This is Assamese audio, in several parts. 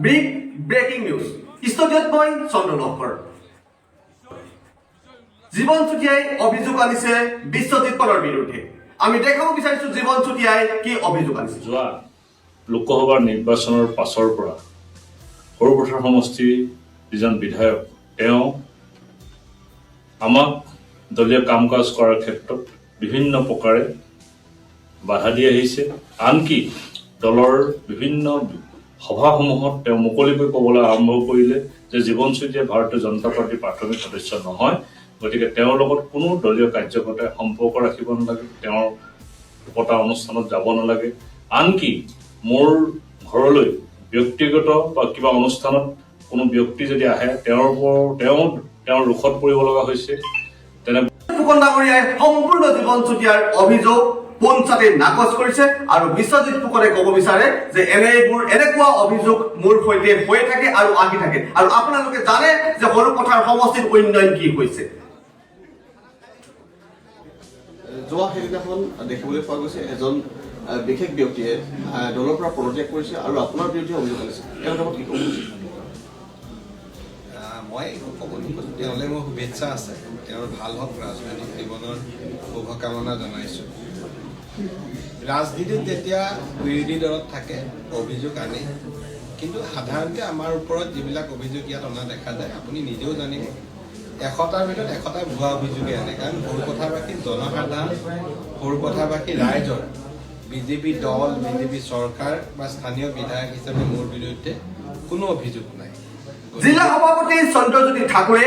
বিগ ব্ৰেকিং নিউজ ষ্টুডিঅ'ত মই চন্দ্ৰ লহকৰ। জীৱন চুতীয়াই অভিযোগ আনিছে বিশ্বজিৎ পালৰ বিৰুদ্ধে। আমি দেখাব বিচাৰিছো জীৱন চুতীয়াই কি অভিযোগ আনিছে। যোৱা লোকসভাৰ নিৰ্বাচনৰ পাছৰ পৰা সৰুপথাৰ সমষ্টিৰ যিজন বিধায়ক তেওঁ আমাক দলীয় কাম কাজ কৰাৰ ক্ষেত্ৰত বিভিন্ন প্ৰকাৰে বাধা দি আহিছে। আনকি দলৰ বিভিন্ন সভাসমূহত তেওঁ মুকলিকৈ ক'বলৈ আৰম্ভ কৰিলে যে জীৱন চুতীয়া ভাৰতীয় জনতা পাৰ্টীৰ প্ৰাথমিক সদস্য নহয়, গতিকে তেওঁৰ লগত কোনো দলীয় কাৰ্যকৰ্তাই সম্পৰ্ক ৰাখিব নালাগে, তেওঁৰ পতা অনুষ্ঠানত যাব নালাগে। আনকি মোৰ ঘৰলৈ ব্যক্তিগত বা কিবা অনুষ্ঠানত কোনো ব্যক্তি যদি আহে তেওঁৰ ৰোষত পৰিব লগা হৈছে। ফুকন ডাঙৰীয়াই সম্পূৰ্ণ জীৱন চুতীয়াৰ অভিযোগ পোনচাতে নাকচ কৰিছে আৰু বিশ্বজিৎ ফুকনে ক'ব বিচাৰে যে এনেকুৱা অভিযোগ মোৰ সৈতে হৈ থাকে আৰু আহি থাকে। আৰু আপোনালোকে জানে যে সৰুপথাৰ সমষ্টিৰ উন্নয়ন কি হৈছে। যোৱা সেইদিনাখন দেখিবলৈ পোৱা গৈছে এজন বিশেষ ব্যক্তিয়ে দলৰ পৰা পদত্যাগ কৰিছে আৰু আপোনাৰ বিৰুদ্ধে অভিযোগ আনিছে। তেওঁৰ নামত কি ক'ব? মই ক'ব নোখোজোঁ, তেওঁলৈ মোৰ শুভেচ্ছা আছে, তেওঁৰ ভাল হওক, ৰাজনৈতিক জীৱনৰ শুভকামনা জনাইছোঁ। ৰাজনীতিত যেতিয়া বিৰোধী দলত থাকে অভিযোগ আনে, কিন্তু সাধাৰণতে আমাৰ ওপৰত যিবিলাক অভিযোগ ইয়াত অনা দেখা যায় আপুনি নিজেও জানিব, 100টাৰ ভিতৰত 100টা ভুৱা অভিযোগে আনে। কাৰণ সৰুপথাৰবাসী জনসাধাৰণ, সৰুপথাৰবাসী ৰাইজৰ বিজেপি দল, বিজেপি চৰকাৰ বা স্থানীয় বিধায়ক হিচাপে মোৰ বিৰুদ্ধে কোনো অভিযোগ নাই। জিলা সভাপতি চন্দ্ৰজ্যোতি ঠাকুৰে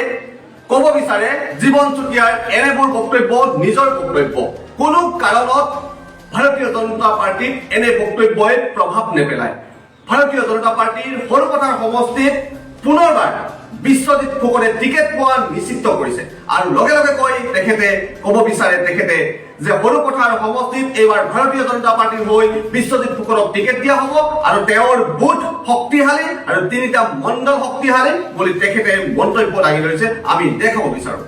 ক'ব বিচাৰে জীৱন চুতীয়াৰ এনেবোৰ বক্তব্য নিজৰ বক্তব্য, কোনো কাৰণত ভাৰতীয় জনতা পাৰ্টীত এনে বক্তব্যই প্ৰভাৱ নেপেলায়। ভাৰতীয় জনতা পাৰ্টীৰ সৰুপথাৰ সমষ্টিত পুনৰবাৰ বিশ্বজিৎ ফুকনে টিকেট পোৱা নিশ্চিত কৰিছে আৰু লগে লগে তেখেতে ক'ব বিচাৰে যে সৰুপথাৰ সমষ্টিত এইবাৰ ভাৰতীয় জনতা পাৰ্টীৰ হৈ বিশ্বজিৎ ফুকনক টিকেট দিয়া হ'ব আৰু তেওঁৰ বুথ শক্তিশালী আৰু 3টা মণ্ডল শক্তিশালী বুলি তেখেতে মন্তব্য দাঙি ধৰিছে। আমি দেখাব বিচাৰো।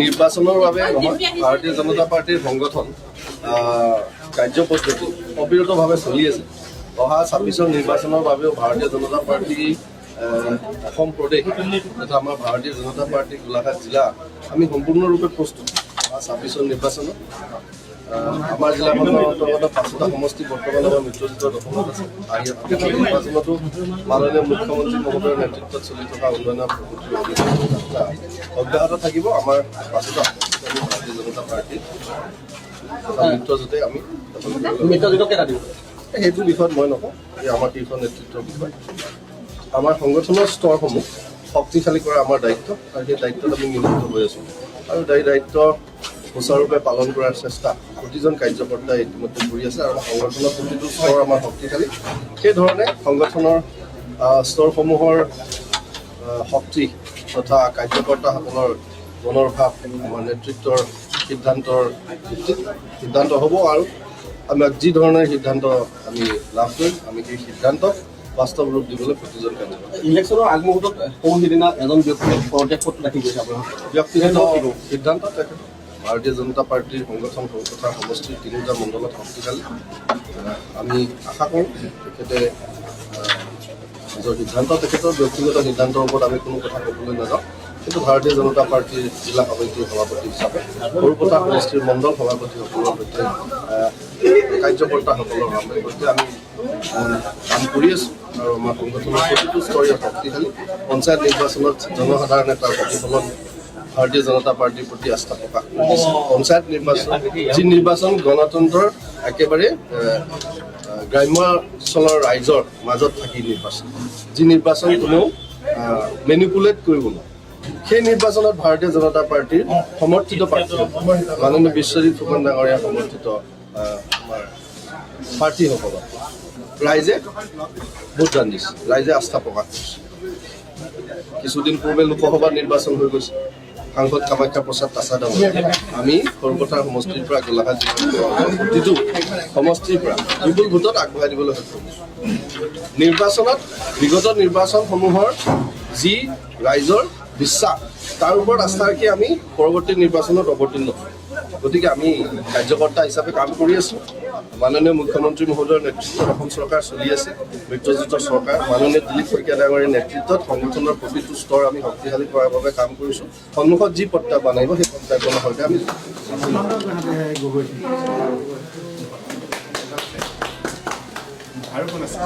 নিৰ্বাচনৰ বাবে ভাৰতীয় জনতা পাৰ্টীৰ সংগঠন কাৰ্যপদ্ধতি অবিৰতভাৱে চলি আছে। অহা 26ৰ নিৰ্বাচনৰ বাবেও ভাৰতীয় জনতা পাৰ্টী অসম প্ৰদেশ তথা আমাৰ ভাৰতীয় জনতা পাৰ্টী গোলাঘাট জিলা আমি সম্পূৰ্ণৰূপে প্ৰস্তুত। অহা 26ৰ নিৰ্বাচনত আমাৰ জিলাখনৰ অন্তৰ্গত 5টা সমষ্টি বৰ্তমান আমাৰ মিত্ৰজোঁটৰ দখলত আছে। নিৰ্বাচনতো মাননীয় মুখ্যমন্ত্ৰী মহোদয়ৰ নেতৃত্বত চলি থকা উন্নয়নৰ যাত্ৰা অব্যাহত থাকিব। আমাৰ 5টা ভাৰতীয় জনতা পাৰ্টী তথা মিত্ৰজোঁটে আমি মিত্ৰজোঁটক কেইটা দিম সেইটো বিষয়ত মই নকওঁ, এই আমাৰ শীৰ্ষ নেতৃত্বৰ বিষয়। আমাৰ সংগঠনৰ স্তৰসমূহ শক্তিশালী কৰা আমাৰ দায়িত্ব আৰু সেই দায়িত্বত আমি নিয়োজিত হৈ আছোঁ আৰু দায়িত্ব সুচাৰুৰূপে পালন কৰাৰ চেষ্টা প্ৰতিজন কাৰ্যকৰ্তাই ইতিমধ্যে কৰি আছে আৰু সংগঠনৰ প্ৰতিটো স্তৰ আমাৰ শক্তিশালী। সেইধৰণে সংগঠনৰ স্তৰসমূহৰ শক্তি তথা কাৰ্যকৰ্তাসকলৰ মনৰ ভাৱ আমাৰ নেতৃত্বৰ সিদ্ধান্তৰ ভিত্তিত সিদ্ধান্ত হ'ব আৰু আমাক যি ধৰণৰ সিদ্ধান্ত আমি লাভ কৰিম আমি সেই সিদ্ধান্তক বাস্তৱ ৰূপ দিবলৈ প্ৰতিজন কাৰ্যকৰ্তা। ইলেকশ্যনৰ আগমুহূৰ্তত সিদিনা এজন ব্যক্তিয়ে পদত্যাগ পত্ৰ দাখিল কৰিছে আপোনাৰ ব্যক্তিগত সিদ্ধান্ত তেখেত ভাৰতীয় জনতা পাৰ্টীৰ সংগঠন সৰুপথাৰ সমষ্টিৰ 3টা মণ্ডলত শক্তিশালী। আমি আশা কৰোঁ তেখেতে নিজৰ সিদ্ধান্ত তেখেতৰ ব্যক্তিগত সিদ্ধান্তৰ ওপৰত আমি কোনো কথা ক'বলৈ নাযাওঁ, কিন্তু ভাৰতীয় জনতা পাৰ্টীৰ জিলা সমিতিৰ সভাপতি হিচাপে সৰুপথাৰ সমষ্টিৰ মণ্ডল সভাপতিসকলৰ সৈতে কাৰ্যকৰ্তাসকলৰ সৈতে আমি কাম কৰি আছোঁ আৰু আমাৰ সংগঠনৰ প্ৰতিটো স্তৰীয় শক্তিশালী। পঞ্চায়ত নিৰ্বাচনত জনসাধাৰণে তাৰ প্ৰতিফলন ভাৰতীয় জনতা পাৰ্টীৰ প্ৰতি আস্থা প্ৰকাশ কৰিছে। পঞ্চায়ত নিৰ্বাচন যি নিৰ্বাচন গণতন্ত্ৰৰ একেবাৰে গ্ৰাম্য অঞ্চলৰ ৰাইজৰ মাজত থাকি নিৰ্বাচন, যি নিৰ্বাচন কোনেও মেনিপুলেট কৰিব নোৱাৰে, সেই নিৰ্বাচনত ভাৰতীয় জনতা পাৰ্টীৰ সমৰ্থিত প্ৰাৰ্থী মাননীয় বিশ্বজিৎ ফুকন ডাঙৰীয়া সমৰ্থিত আমাৰ প্ৰাৰ্থীসকলক ৰাইজে ভোটদান দিছে, ৰাইজে আস্থা প্ৰকাশ কৰিছে। কিছুদিন পূৰ্বে লোকসভা নিৰ্বাচন হৈ গৈছে। সাংসদ কামাখ্যা প্ৰসাদ তাছা ডাঙৰীয়া আমি সৰুপথাৰ সমষ্টিৰ পৰা গোলাঘাট জিলাৰ প্ৰতিটো সমষ্টিৰ পৰা বিপুল ভোটত আগবঢ়াই দিবলৈ সক্ষম হৈছোঁ। নিৰ্বাচনত বিগত নিৰ্বাচনসমূহৰ যি ৰাইজৰ বিশ্বাস তাৰ ওপৰত আস্থা ৰাখি আমি পৰৱৰ্তী নিৰ্বাচনত অৱতীৰ্ণ হ'ম। গতিকে আমি কাৰ্যকৰ্তা হিচাপে কাম কৰি আছোঁ মাননীয় মুখ্যমন্ত্ৰী মহোদয়ৰ নেতৃত্বত অসম চৰকাৰ চলি আছে, মিত্ৰজোঁটৰ চৰকাৰ। মাননীয় দিলীপ শইকীয়া ডাঙৰীৰ নেতৃত্বত সংগঠনৰ প্ৰতিটো স্তৰ আমি শক্তিশালী কৰাৰ বাবে কাম কৰিছোঁ। সন্মুখত যি প্ৰত্যাহ্বান আহিব সেই প্ৰত্যাহ্বানৰ সৈতে আমি আৰু কোন আছে?